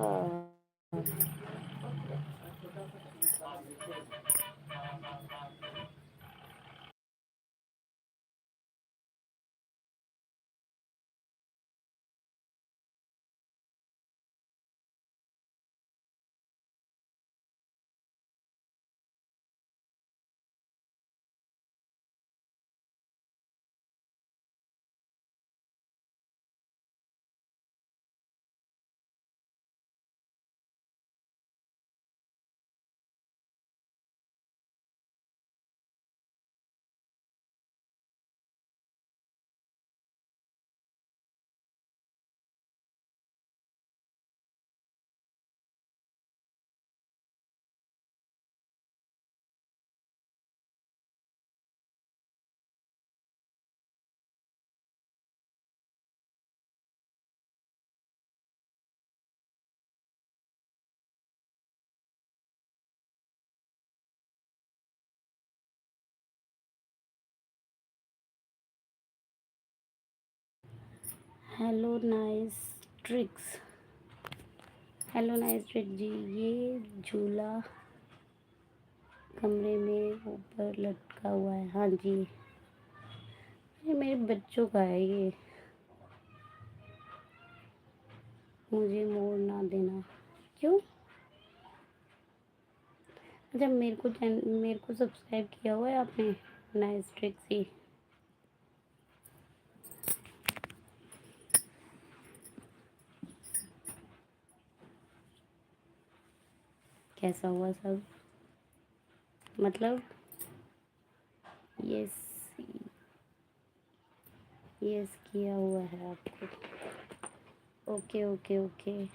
Hello nice tricks. Hello nice trick ji. ये झूला कमरे में ऊपर लटका हुआ है। हाँ जी, ये मेरे बच्चों का है ये, मुझे मोड़ ना देना। क्यों? अच्छा, मेरे को सब्सक्राइब किया हुआ है आपने? नाइस ट्रिक जी। कैसा हुआ सब? मतलब यस, यस किया हुआ है आपको। ओके ओके ओके,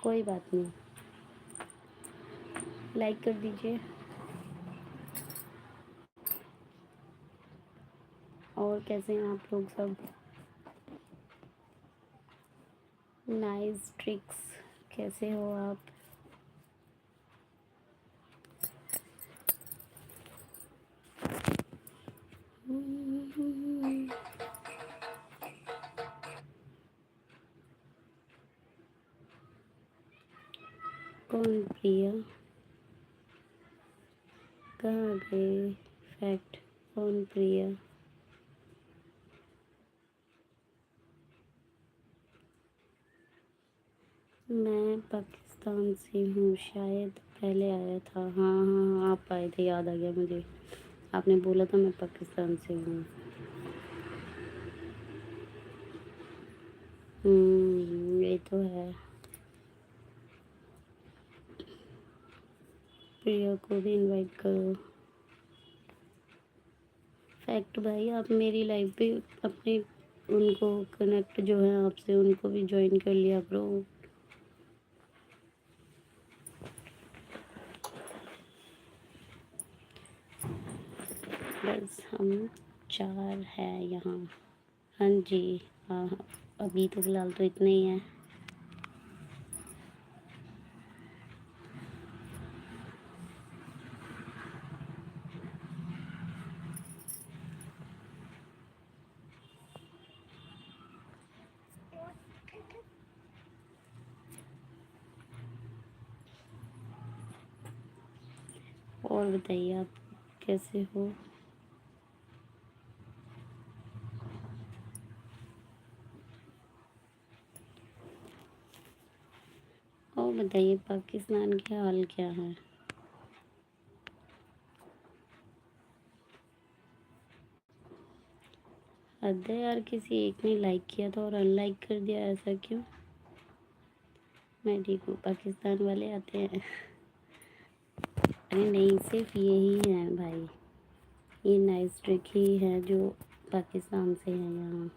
कोई बात नहीं, लाइक कर दीजिए। और कैसे हैं आप लोग सब? नाइस ट्रिक्स, कैसे हो आप? कौन प्रिया? कहाँ गए? फैक्ट, कौन प्रिया? मैं पाकिस्तान से हूँ, शायद पहले आया था। हाँ हाँ हाँ, आप आए थे, याद आ गया मुझे। आपने बोला था मैं पाकिस्तान से हूँ। ये तो है। प्रिया को भी इनवाइट करो। फैक्ट भाई, आप मेरी लाइफ पे अपने उनको कनेक्ट जो है आपसे, उनको भी ज्वाइन कर लिया करो। बस हम 4 हैं यहाँ। हाँ जी, हाँ हाँ, अभी तो फिलहाल तो इतने ही हैं। और बताइए आप कैसे हो? और बताइए पाकिस्तान के हाल क्या है? हद है यार, किसी एक ने लाइक किया था और अनलाइक कर दिया, ऐसा क्यों? मैं ठीक हूँ, पाकिस्तान वाले आते हैं। अरे नहीं, सिर्फ यही है भाई, ये नाइस ट्रिक ही है जो पाकिस्तान से है यहाँ।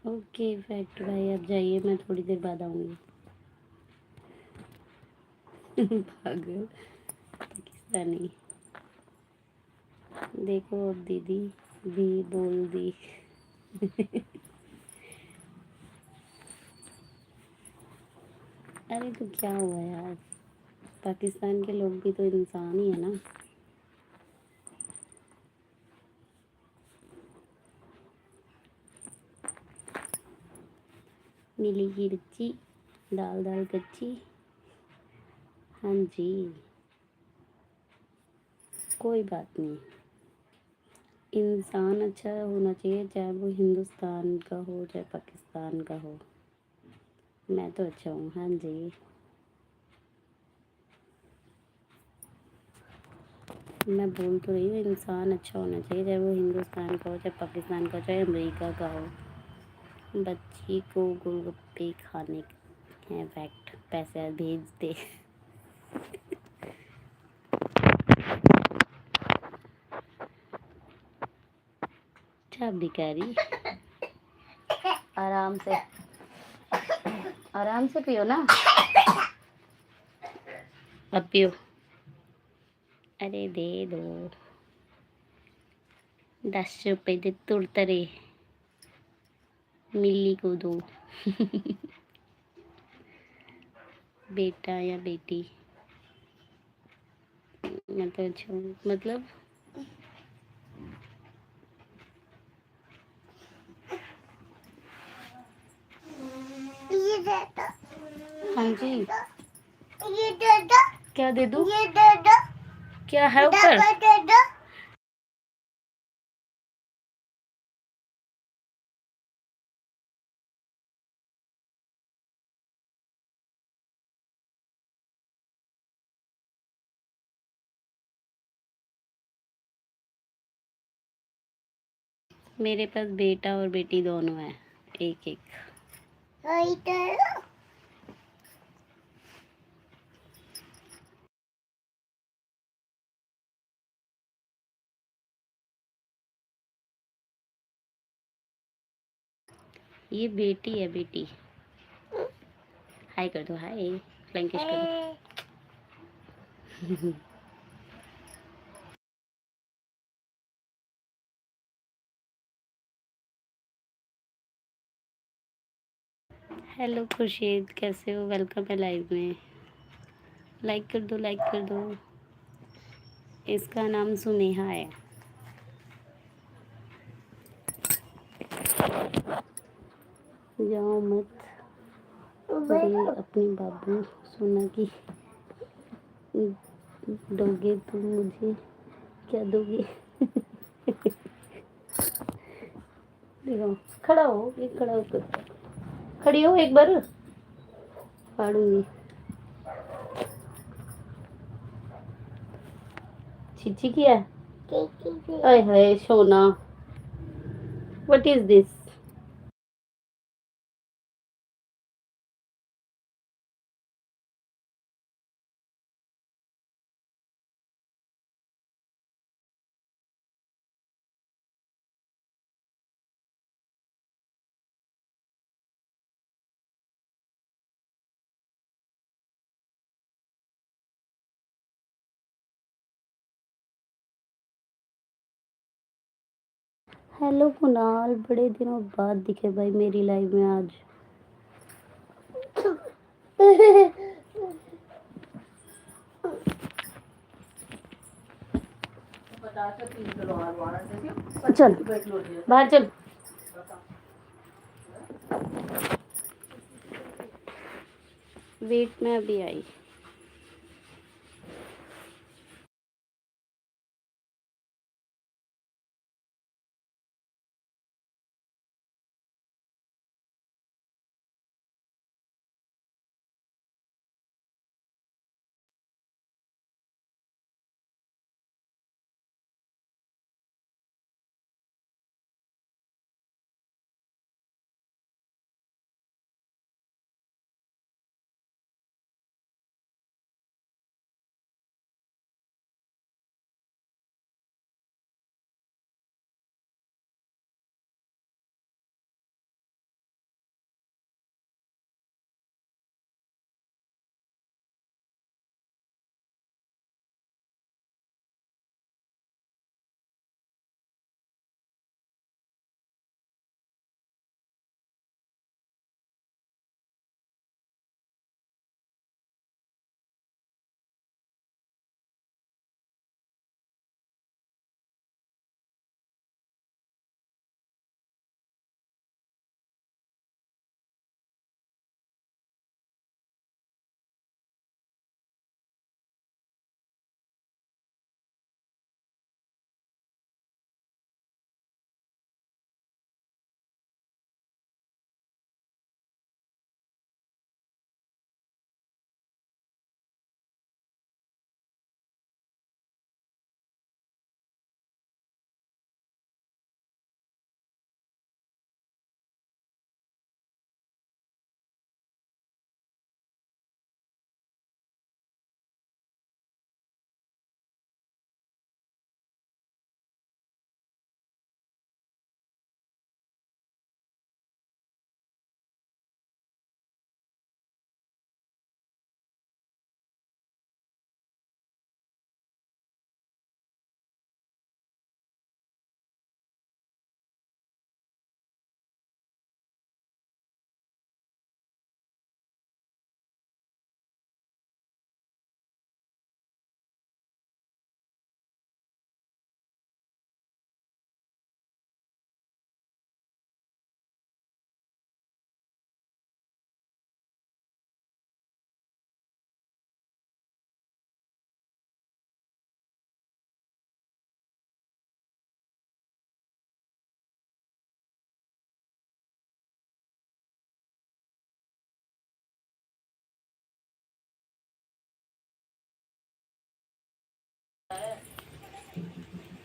ओके फैक्ट भाई, आप जाइए, मैं थोड़ी देर बाद आऊँगी। पागल पाकिस्तानी। देखो अब दीदी भी बोल दी। अरे तो क्या हुआ यार, पाकिस्तान के लोग भी तो इंसान ही है ना। नीली की बच्ची, दाल दाल कच्ची। हाँ जी, कोई बात नहीं, इंसान अच्छा होना चाहिए, चाहे वो हिंदुस्तान का हो चाहे पाकिस्तान का हो। मैं तो अच्छा हूँ। हाँ जी, मैं बोल तो रही हूँ, इंसान अच्छा होना चाहिए, चाहे वो हिंदुस्तान का हो चाहे पाकिस्तान का हो चाहे अमेरिका का हो। बच्ची को गोलगप्पे खाने हैं, फैक्ट, पैसे भेज दे। अच्छा भिखारी, आराम से, आराम से पियो ना, अब पियो। अरे दे दो, 10 रुपए दे तुड़तरे, मिली को दो। बेटा या बेटी, मतलब अच्छा मतलब ये दे दो, हाँ जी, ये दे दो, क्या दे दूँ? ये दे दो, क्या है ऊपर? डब्बा दे दो। मेरे पास बेटा और बेटी दोनों हैं, एक-एक। इधर ये बेटी है, बेटी। हाय कर दो, हाय। फ्लाइंग किस कर दो। हेलो खुर्शीद, कैसे हो? वेलकम है लाइव में। लाइक कर दो, लाइक कर दो। इसका नाम सुनेहा है। जाओ मत, ये अपनी बाबू सोना की दोगे तुम मुझे, क्या दोगे? देखो, खड़ा हो, एक खड़ा होकर खड़ी हो एक बार, फाड़ूंगी। छिछी किया है? आय हाय सोना, what is this? Hello Kunal, बड़े दिनों बाद दिखे भाई मेरी लाइव में आज। चल बाहर चल। वेट में अभी आई।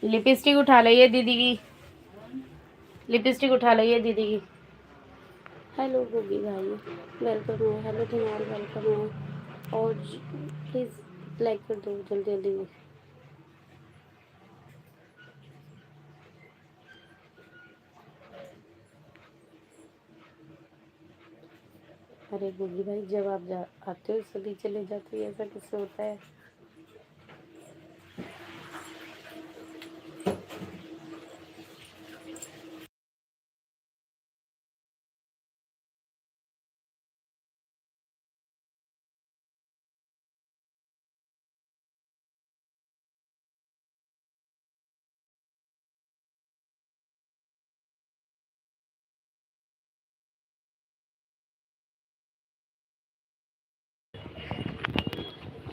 लिपस्टिक उठा लो ये दीदी की, लिपस्टिक उठा लो ये दीदी की। हेलो गोगी भाई, वेलकम है। हेलो धमाल, वेलकम है। और प्लीज़ लाइक कर दो जल्दी जल्दी। अरे गोगी भाई, जब आप आते हो सभी चले जाते हो, ऐसा कैसे होता है?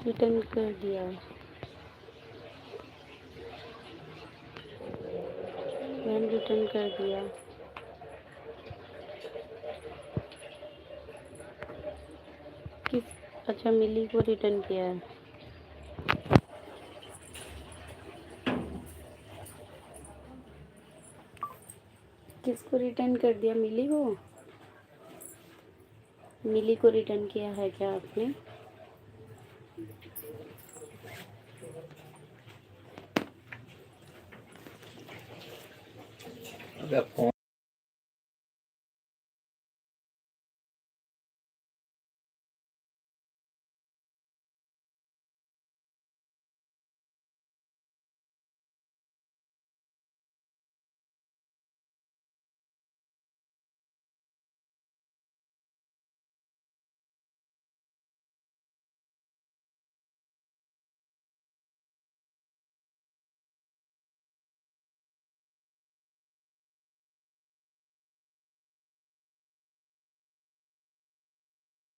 रिटर्न कर दिया, मैंने रिटर्न कर दिया। किस? अच्छा, मिली को रिटर्न किया है। किसको रिटर्न कर दिया? मिली को? मिली को रिटर्न किया है क्या आपने? अबे फोन